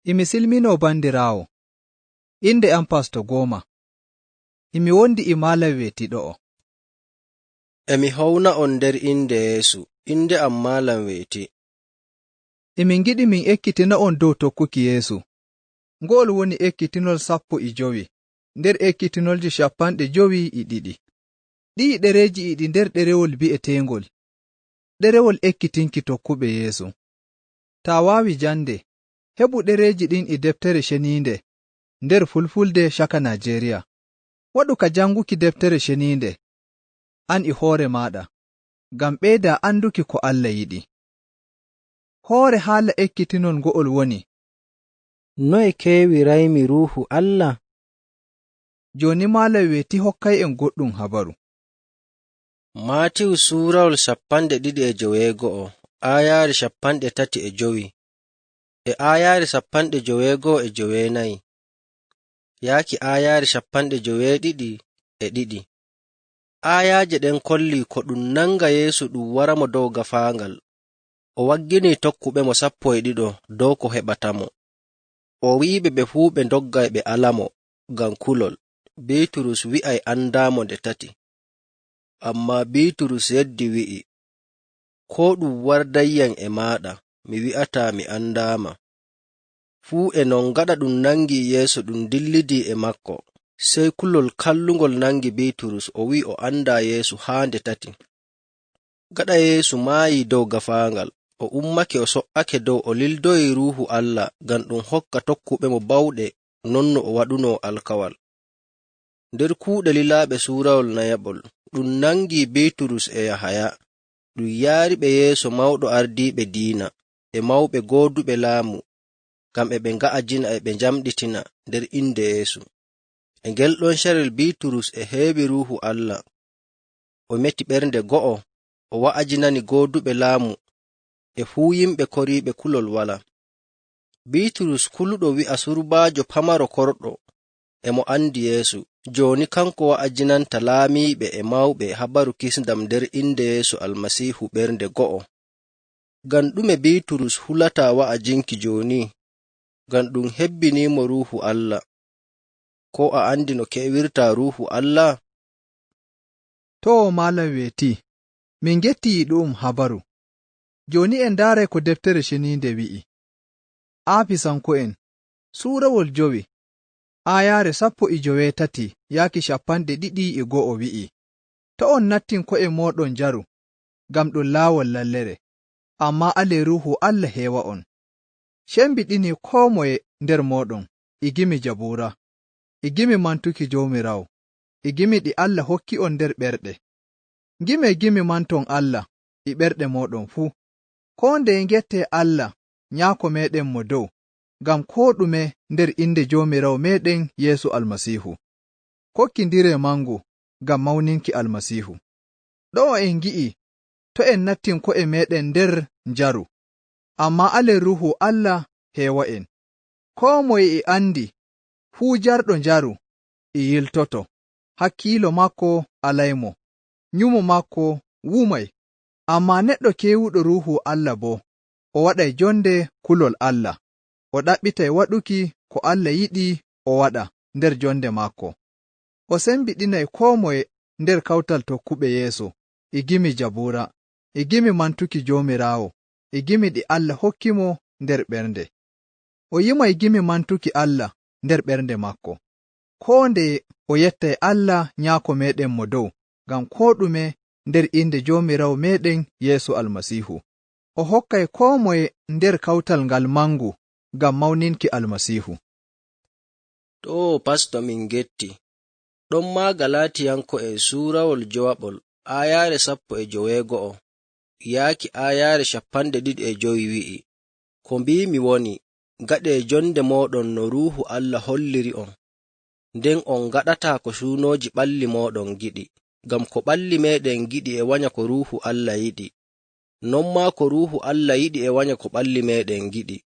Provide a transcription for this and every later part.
Imi silmino bandirawo. Inde am Pastor Goma. Imi wondi imala wetiɗo. Emi hawna on nder inde Yesu, inde am Malam weti. Imi ngiɗi min ekkitina on dow tokkuki Yesu. Ngol woni ekkitinol 15 nder ekkitinolji 52. Ɗi ɗereji iɗi nder ɗerewol bi'etengol ɗerewol ekkitinki tokkuɓe Yesu. Ta wawi jande, heɓu ɗereji ɗin e deftere sheninde nder Fulfulde Shaka Nigeria. Waɗu ka janguki deftere sheninde an e hoore maɗa, ngam ɓeyda anduki ko Allah yiɗi. Hoore haala ekkitinol ngo'ol woni: noye keewiraymi Ruuhu Allah? Joni Malam weti hokkay en goɗɗum habaru. Matiw suurawol 22 ayaare 35 e ayaare 59 yaaki ayaare 52. Ayaaje ɗen kolli ko ɗum nanga Yeesu ɗum waramo dow gafaangal. O waggini tokkuɓe mo 12 dow ko heɓatamo. O wi'iɓe ɓe fuu ɓe doggay ɓe alamo ngam kulol. Bitrus wi'ay andamo nde 3. Amma Bitrus yeddi wi'i, ko ɗum wardayyam e maɗa, mi wi'ata mi andama. Fuu e non gaɗa ɗum nangi Yeesu ɗum dillidi e makko, sey kulol kallungol nangi Bitrus o wi'i o anda Yeesu haa nde 3. Gaɗa Yeesu maayi dow gafaangal, o ummake o so'ake dow o lildoyi Ruuhu Allah ngam ɗum hokka tokkuɓe mo bawɗe nonno o waɗuno alkawal. Nder kuuɗe lilaaɓe suurawol 9 ɗum nangi Bitrus e Yahaya, ɗum yaariɓe yeeso mawɗo ardiiɓe diina e mawɓe gooduɓe laamu ngam e ɓe nga'ajina e ɓe njamɗitina nder inde Yeesu. E ngel ɗon carel Bitrus e heewi Ruuhu Allah. O meti ɓernde go'o, o wa'ajinani gooduɓe laamu e fuu yimɓe koriiɓe kulol wala. Bitrus kuluɗo wi'a surbaajo pamaro korɗo e mo andi Yeesu. Joni kanko wa'ajinanta laamiiɓe e mawɓe habaru kisndam nder inde Yeesu Almasiihu ɓernde go'o. Ngam ɗume Bitrus hulata wa'ajinki joni? Ngam ɗum hebbinimo Ruuhu Allah. Ko a andi no ke'wirta Ruuhu Allah? To Malam weti, min getti ɗum habaru. Joni en daray ko deftere sheninde wi'i. Aafisanko'en suurawol 5 ayaare 13 yaaki 21 wi'i, to on nattin ko'e moɗon jaru, ngam ɗum laawol lallere, amma ale Ruuhu Allah heewa on. Cembiɗini ko moye nder moɗon, e gimi Jabuura, e gimi mantuki Jomirawo, e gimi ɗi Allah hokki on nder ɓerɗe. Gimi manton Allah e ɓerɗe moɗon fuu. Ko nde ngette Allah nyaako meɗen mo dow, ngam ko ɗume nder inde Jomirawo meɗen Yeesu Almasiihu. Kokkindire mangu ngam mawninki Almasiihu. Ɗo en gi'i to en nattin ko'e meɗen nder njaru, amma ale Ruuhu Allah heewa en. Ko moye e andi fuu jarɗo njaru e yiltoto, hakkiilo makko alaymo, nyumo makko wumay. Amma neɗɗo kewuɗo Ruuhu Allah bo, o waɗay jonde kulol Allah, o ɗaɓɓitay waɗuki ko Allah yiɗi o waɗa nder jonde makko. O sembiɗinay ko moye nder kawtal tokkuɓe Yeesu, e gimi Jabuura, e gimi mantuki Jomirawo, e gimi ɗi Allah hokkimo nder ɓernde. O yimay gimi mantuki Allah nder ɓernde makko. Ko nde o yettay Allah nyaako meɗen mo dow, ngam ko ɗume nder inde Jomirawo meɗen Yeesu Almasiihu. O hokkay ko moye nder kawtal ngal mangu ngam mawninki Almasiihu. To Pastor min getti. Ɗon ma Galatiyanko e suurawol 9 ayaare 19 yaaki ayaare 25 wi'i, ko mbimi woni, gaɗe jonde moɗon no Ruuhu Allah holliri on, nden on gaɗata ko suunoji ɓalli moɗon giɗi, ngam ko ɓalli meɗen giɗi e wanya ko Ruuhu Allah yiɗi, non ma ko Ruuhu Allah yiɗi e wanya ko ɓalli meɗen giɗi.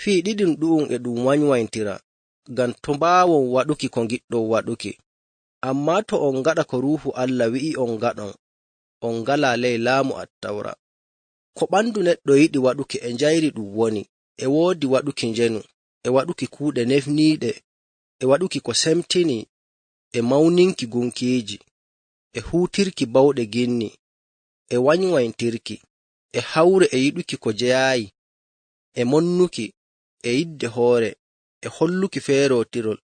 Fii ɗiɗin ɗu'um e ɗum wanywantira, ngam to mbawon waɗuki ko giɗɗon waɗuki. Amma to on gaɗa ko Ruuhu Allah wi'i on gaɗon, on ngala ley laamu Attawra. ko ɓandu neɗɗo yiɗi waɗuki e njayri ɗum woni e woodi waɗuki njenu, e waɗuki kuuɗe nefniiɗe, e waɗuki ko semtini, e mawninki gunkiiji, e huutirki bawɗe ginni, e wanywayntirki, e hawre e yiɗuki ko jeyaayi, e monnuki, e yidde hoore, e holluki feerootirol,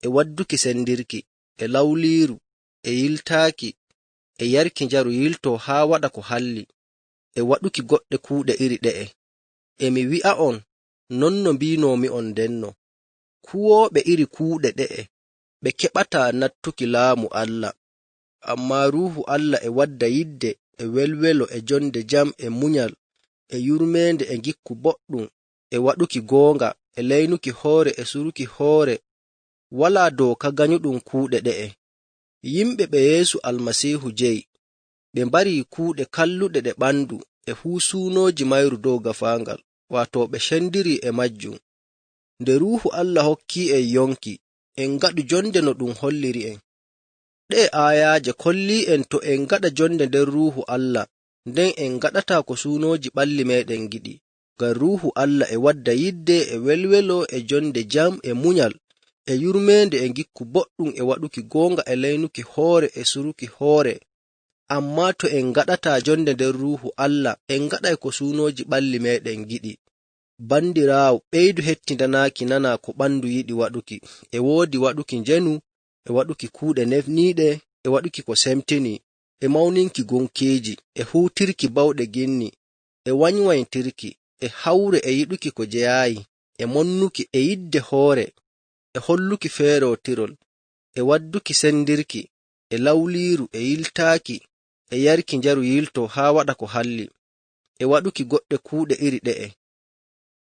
e wadduki sendirki, e lawliiru, e yiltaaki, e yarki njaru yiltoo haa waɗa ko halli, e waɗuki goɗɗe kuuɗe iri ɗe'e. E mi wi'a'on non no mbiinoomi'on ndenno, kuwooɓe iri kuuɗe ɗe'e ɓe keɓataa nattuki laamu Allah. Ammaa Ruuhu Allah e wadda yidde, e welwelo, e jonde jam, e munyal, e yurmeende, e ngikku boɗɗum, e waɗuki goonga, e leynuki hoore, e suruki hoore. Walaa dooka ganyuɗum kuuɗe ɗe'e. Yimɓe ɓe Yeesu Almasiihu jeyi, ɓe mbarii kuuɗe kalluɗe ɗe ɓandu e huusuunooji mayru dow gafaangal, waato ɓe cendiri e majjum. Nde Ruuhu Allah hokki en yonki, en ngaɗu jonde no ɗum holliri en. Ɗe aayaaje kolli en to en ngaɗa jonde nder Ruuhu Allah, nden en ngaɗataa ko suunooji ɓalli meɗen giɗi, ngam Ruuhu Allah e wadda yidde, e welwelo, e jonde jam, e munyal, e yurmeende, e ngikku boɗɗum, e waɗuki goonga, e leynuki hoore, e suruki hoore. Ammaa to en ngaɗataa jonde nder Ruuhu Allah, en ngaɗay ko suunooji ɓalli meɗen giɗi. Bandiraawo, ɓeydu hettindanaaki nana ko ɓandu yiɗi waɗuki, e woodi waɗuki njenu, e waɗuki kuuɗe nefniiɗe, e waɗuki ko semtini, e mawninki gunkiiji, e huutirki bawɗe ginni, e wanywayntirki, e hawre e yiɗuki ko jeyaayi, e monnuki, e yidde hoore, e holluki feerootirol, e wadduki sendirki, e lawliiru, e yiltaaki, e yarki njaru yiltoo haa waɗa ko halli, e waɗuki goɗɗe kuuɗe iri ɗe'e.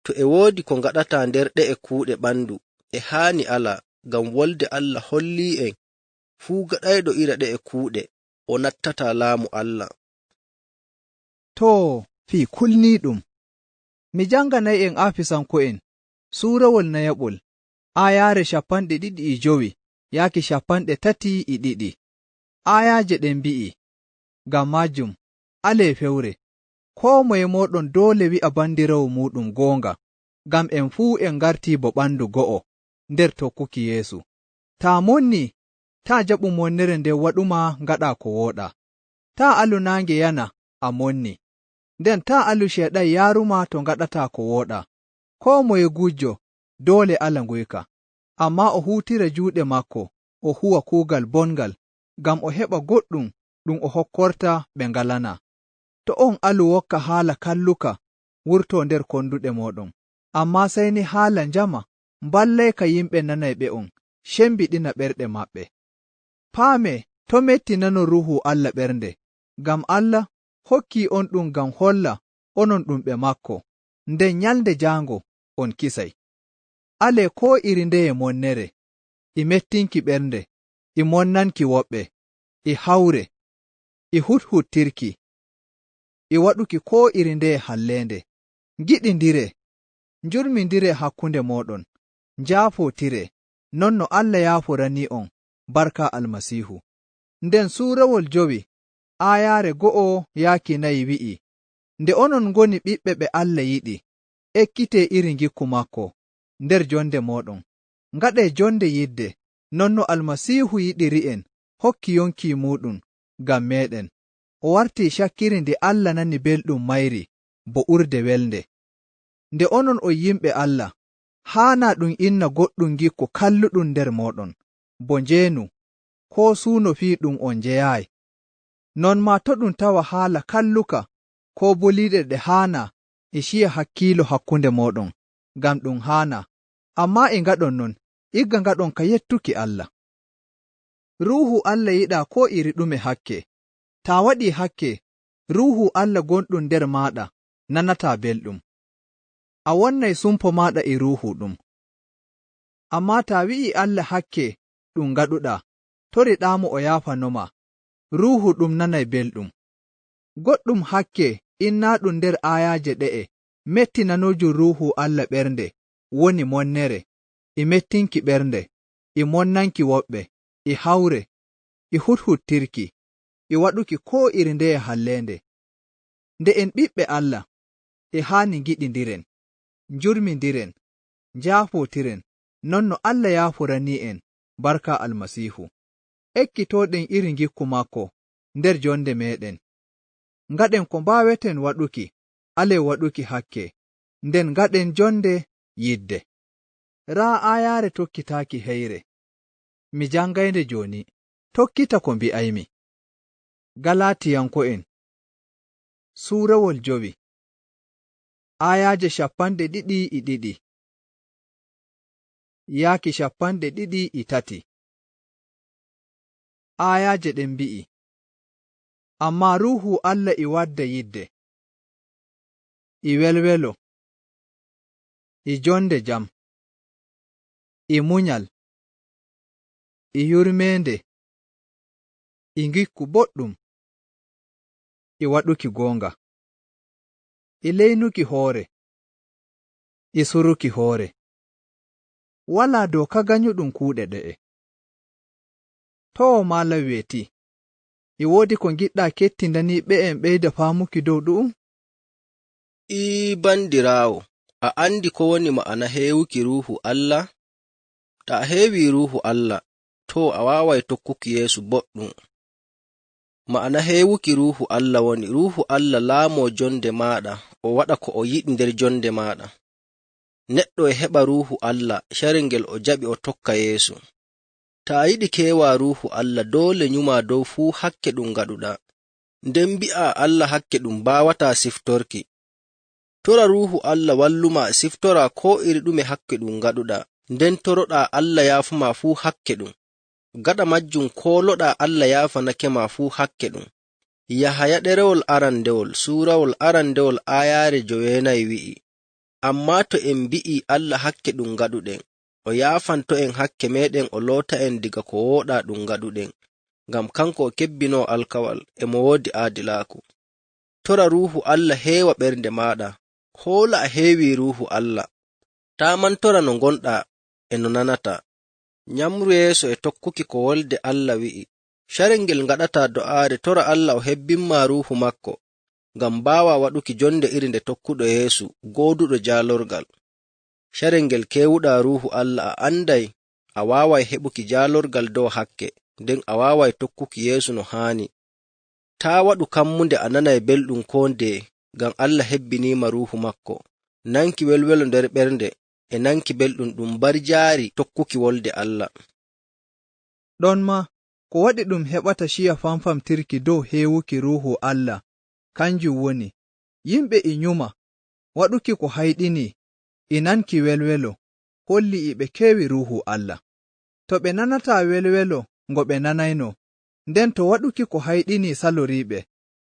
To e woodi ko ngaɗataa nder ɗe'e kuuɗe ɓandu, e haani ala, ngam wolde Allah holli en fuu gaɗayɗo ira ɗe'e kuuɗe o nattataa laamu Allah. To, fii kulniiɗum, mi janganay en Afisanko'en suurawol nayaɓol, aayaare 25 yaaki 32. Aayaaje ɗen mbi'i, ngam maajum, alee fewre, koo moye mooɗon doole wi'a bandirawo muɗum goonga, ngam en fuu en ngartii bo ɓandu go'o nder tokkuki Yeesu. Taa monni, taa jaɓu monnere nden waɗuma ngaɗa ko wooɗa. Taa alu naange yana a monni, nden taa alu sheeɗan yaaruma to ngaɗataa ko wooɗa. Koo moye gujjo doole ala nguyka, ammaa o huutira juuɗe makko o huwa kuugal bongal, ngam o heɓa goɗɗum ɗum o hokkorta ɓe ngalana. To on alu wokka haala kalluka wurto nder konduɗe moɗon, ammaa sey ni haala njama mballayka yimɓe nanayɓe on, cembiɗina ɓerɗe maɓɓe. Paame to metti nanon Ruuhu Allah ɓernde, ngam Allah hokki on ɗum ngam holla onon ɗum ɓe makko, nden nyalde jaango on kisay. Ale ko iri ndeye monnere, i mettinki ɓernde, i monnanki woɓɓe, i hawre, i huthuttirki, i waɗuki ko iri ndeye hallende. Giɗindire, njurmindire hakkunde moɗon, njaafotire, non no Allah yaaforani on barka Almasiihu. Nden suurawol 5 aayaare 1 yaaki 4 wi'i, nde onon ngoni ɓiɓɓe ɓe Allah yiɗi, ekkite iri ngikku makko nder jonde moɗon, ngaɗe jonde yidde, non no Almasiihu yiɗiri en, hokki yonki muɗum ngam meɗen. O warti cakkiri nde Allah nani belɗum mayri bo urde welde. Nde onon on yimɓe Allah, haana ɗum inna goɗɗum ngikku kalluɗum nder moɗon, bo njeenu, ko suuno fii ɗum on njeyaayi. Non ma to ɗum tawa haala kalluka ko boliiɗe ɗe haana e ciya hakkiilo hakkunde moɗon, ngam ɗum haana, ammaa e ngaɗon non, igga ngaɗon ka yettuki Allah. Ruuhu Allah yiɗa ko iri ɗume hakke. Taa waɗi hakke, Ruuhu Allah gonɗum nder maaɗa nanataa belɗum. A wonnay sumpo maaɗa e Ruuhu ɗum. Ammaa taa wi'i Allah hakke ɗum ngaɗuɗa, toriɗaamo o yaafanoma, Ruuhu ɗum nanay belɗum. Goɗɗum hakke innaaɗum nder aayaaje ɗe'e mettinanojum Ruuhu Allah ɓernde woni monnere, e mettinki ɓernde, e monnanki woɓɓe, e hawre, e huthuttirki, e waɗuki ko iri ndeye hallende. nde en ɓiɓɓe Allah e haani giɗindiren, njurmindiren, njaafotiren, non no Allah yaafurani en barka almasiihu. Ekkitoɗen iri ngikku makko nder jonde meɗen. Ngaɗen ko mbaaweten waɗuki, ale waɗuki hakke, nden ngaɗen jonde yidde. Raa ayaare tokkitaaki heyre. Mi jangaynde joni, tokkita ko mbi'aymi. Galatiyanko'en suurawol 5 ayaaje 22 yaaki 23. Ayaaje ɗen mbi'i, amma Ruuhu Allah e wadda yidde, e welwelo, e jonde jam, e munyal, e yurmende, e ngikku boɗɗum, e waɗuki goonga, e leynuki hoore, e suruki hoore. Walaa doka ganyuɗum kuuɗe ɗe'e. To malam weeti, e woodi ko giɗɗa kettindani ɓe'en ɓeyda faamuki dow ɗu'um? Bandiraawo, a andi ko woni ma'ana heewuki Ruuhu Allah? Ta a heewi Ruuhu Allah, to a waaway tokkuki Yeesu boɗɗum. Ma'ana heewuki Ruuhu Allah woni Ruuhu Allah laamo jonde maaɗa, o waɗa ko o yiɗi nder jonde maaɗa. Neɗɗo e heɓa Ruuhu Allah sharengel o jaɓi o tokka Yeesu. Ta a yiɗi keewa Ruuhu Allah doole nyuma dow fuu hakke ɗum ngaɗuɗa, nden mbi'a Allah hakke ɗum baawataa siftorki. Tora Ruuhu Allah walluma siftora ko iri ɗume hakke ɗum ngaɗuɗa, nden toroɗa Allah yaafuma fuu hakke ɗum. Gaɗa majjum kooloɗa Allah yaafanakema fuu hakke ɗum. Yahaya ɗerewol arandewol suurawol arandewol ayaare 9 wi'i, amma to en mbi'i Allah hakke ɗum ngaɗuɗen, o yaafanto en hakke meɗen, o loota en diga ko wooɗa ɗum ngaɗuɗen, ngam kanko o kebbino alkawal e mo woodi aadilaaku. Tora Ruuhu Allah heewa ɓernde maɗa, hoola a heewi Ruuhu Allah. Ta mantora no gonɗa e no nanata. Nyamru yeeso e tokkuki ko wolde Allah wi'i. Sharengel ngaɗata do'aare tora Allah o hebbinma Ruuhu makko, ngam baawa waɗuki jonde iri nde tokkuɗo Yeesu, gooduɗo jaalorgal. Sharengel kewuɗa Ruuhu Allah a anday a waaway heɓuki jaalorgal dow hakke, nden a waaway tokkuki Yeesu no haani. Ta waɗu kammunde a nanay belɗum ko nde, ngam Allah hebbinima Ruuhu makko. Nanki welwelo nder ɓernde e nanki belɗum ɗum bar jaari tokkuki wolde Allah. Ɗon ma, ko waɗi ɗum heɓata shiya famfamtirki dow heewuki Ruuhu Allah, kanjum woni, yimɓe e nyuma, waɗuki ko hayɗini, e nanki welwelo, holli e ɓe keewi Ruuhu Allah. To ɓe nanata welwelo ngo ɓe nanayno, nden to waɗuki ko hayɗini saloriɓe,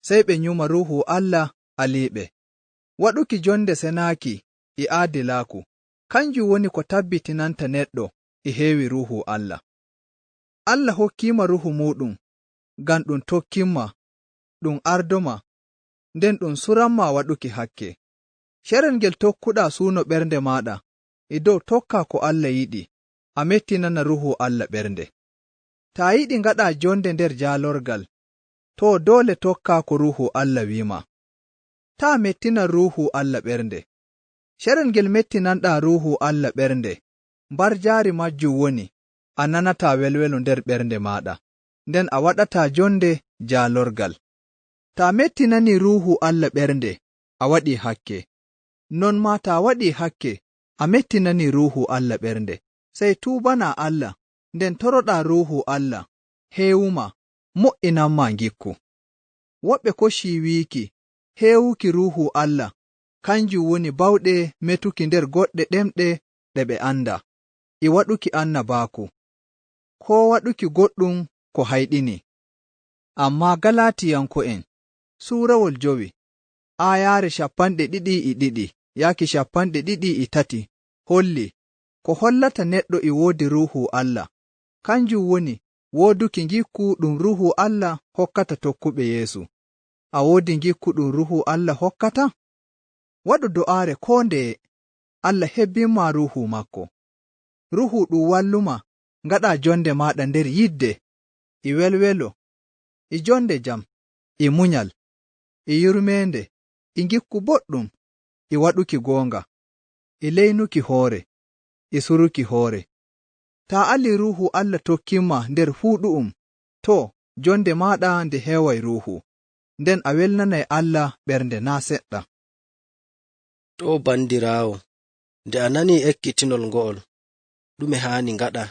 sey ɓe nyuma Ruuhu Allah aliɓe. Waɗuki jonde senaaki e aadilaaku, kanjum woni ko tabbitinanta neɗɗo e heewi Ruuhu Allah. Allah hokkima Ruuhu muɗum, ngam ɗum tokkimma, ɗum ardoma, nden ɗum suranma waɗuki hakke. Sherengel tokkuɗa suuno ɓernde maɗa, e dow tokka ko Allah yiɗi, a mettinana Ruuhu Allah ɓernde. Ta yiɗi ngaɗa jonde nder jaalorgal, to doole tokka ko Ruuhu Allah wima. Ta mettina Ruuhu Allah ɓernde. Sherengel mettinanɗa Ruuhu Allah ɓernde, mbar jaari majjum woni, a nanata welwelo nder ɓernde maɗa, nden a waɗata jonde jaalorgal. Ta mettinani Ruuhu Allah ɓernde, a waɗi hakke. Non ma ta waɗi hakke, a mettinani Ruuhu Allah ɓernde, sey tuubana Allah, nden toroɗa Ruuhu Allah, heewuma, mo'inanma ngikku. Woɓɓe koshi wiiki, heewuki Ruuhu Allah, kanjum woni bawɗe metuki nder goɗɗe ɗemɗe ɗe ɓe anda, e waɗuki annabaaku, ko waɗuki goɗɗum ko hayɗini. Amma Galatiyanko'en suurawol 5 ayaare 22 yaaki 23 holli ko hollata neɗɗo e woodi Ruuhu Allah, kanjum woni wooduki ngikku ɗum Ruuhu Allah hokkata tokkuɓe Yeesu. A woodi ngikku ɗum Ruuhu Allah hokkata? Waɗu do'aare ko ndeye, Allah hebbinma Ruuhu makko. Ruuhu ɗum walluma ngaɗa jonde maɗa nder yidde, e welwelo, e jonde jam, e munyal, e yurmende, e ngikku boɗɗum, e waɗuki goonga, e leynuki hoore, e suruki hoore. Ta ali Ruuhu Allah tokkimma nder fuu ɗu'um, to jonde maɗa nde heeway Ruuhu, nden a welnanay Allah ɓernde naa seɗɗa. To bandiraawo, nde a nani ekkitinol ngo'ol, ɗume haani ngaɗa?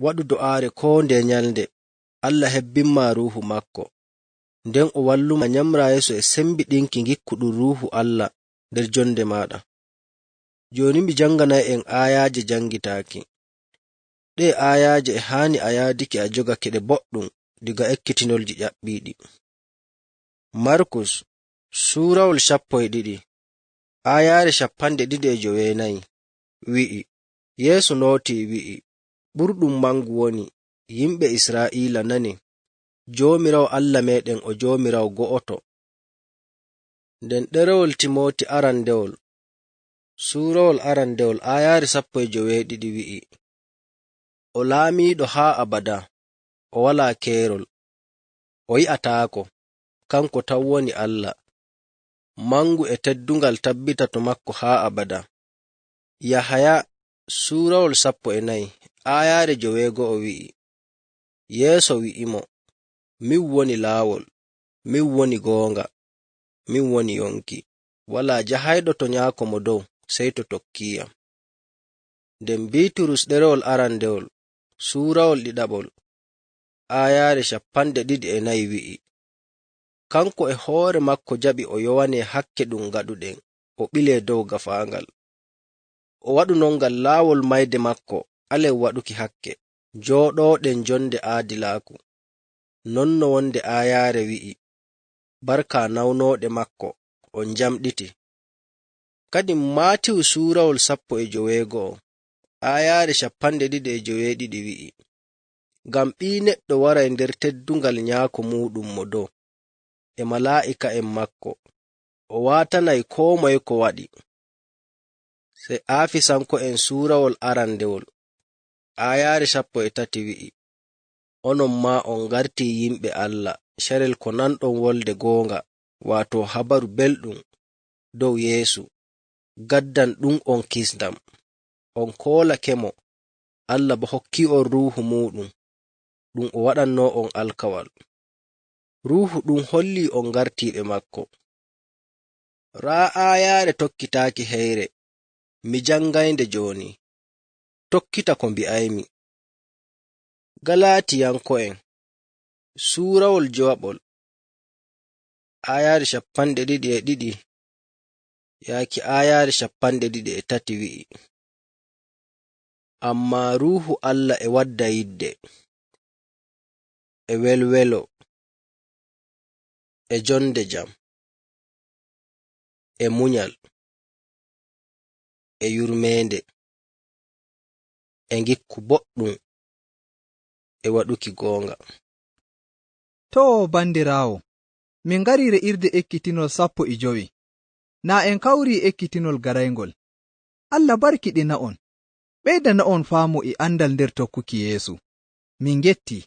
Waɗu do'aare ko nde nyalnde, Allah hebbinma Ruuhu makko, nden o walluma nyamra yeeso e sembiɗinki ngikkuɗum Ruuhu Allah nder jonde maɗa. Joni mi janganay en ayaaje jangitaaki. Ɗe ayaaje e haani a yaadiki a jogake ɗe boɗɗum diga ekkitinolji ƴaɓɓiiɗi. Markus suurawol 12 ayaare 24 wi'i, Yeesu nooti wi'i, ɓurɗum mangu woni, yimɓe Israa'iila nani, Joomiraawo Allah meɗen o Joomiraawo go'oto. Nden ɗerewol Timooti arandewol suurawol arandewol ayaare 12 wi'i, o laamiiɗo haa abada, o walaa keerol, o yi'ataako, kanko tan woni Allah, mangu e teddungal tabbita to makko haa abada. Yahaya suurawol 14 ayaare 9 wi'i, Yeeso wi'imo, min woni laawol, min woni goonga, min woni yonki, walaa jahayɗo to nyaako mo dow sey to tokkiyam. Nden Biiturus ɗerewol arandewol suurawol 2 ayaare 24 wi'i, kanko e hoore makko jaɓi o yowane hakke ɗum gaɗuɗen, o ɓile dow gafaangal. O waɗu non ngal laawol mayde makko alen waɗuki hakke, jooɗooɗen jonde aadilaaku. Non no wonde ayaare wi'i, barka nawnooɗe makko on jamɗiti. Kadi Maatiw suurawol 19 ayaare 22 wi'i, ngam ɓii neɗɗo waray nder teddungal nyaako muɗum mo dow, e malaa'ika en makko, o waatanay koo moye ko waɗi. Sey Aafisanko en suurawol arandewol ayaare 13 wi'i, onon ma on garti yimɓe Allah, sharel ko nanɗon wolde goonga, waato habaru belɗum dow Yeesu, gaddan ɗum on kisdam, on koolake mo, Allah bo hokki on Ruuhu muɗum, ɗum o waɗanno on alkawal. Ruuhu ɗum holli on gartiɓe makko. Raa ayaare tokkitaaki heyre, mi jangaynde joni, tokkita ko mbi'aymi. Galatiyanko'en suurawol 2 ayaare 22 yaaki ayaare 23 wi'i, amma Ruuhu Allah e wadda yidde, e welwelo, e jonde jam, e munyal, e yurmeende, e ngikku boɗɗum, e waɗuki goonga. To bandiraawo, min ngari re'irde ekkitinol 15, na en kawri ekkitinol garaygol. Allah barkiɗina on, ɓeydana on faamu e andal nder tokkuki Yeesu. Min getti.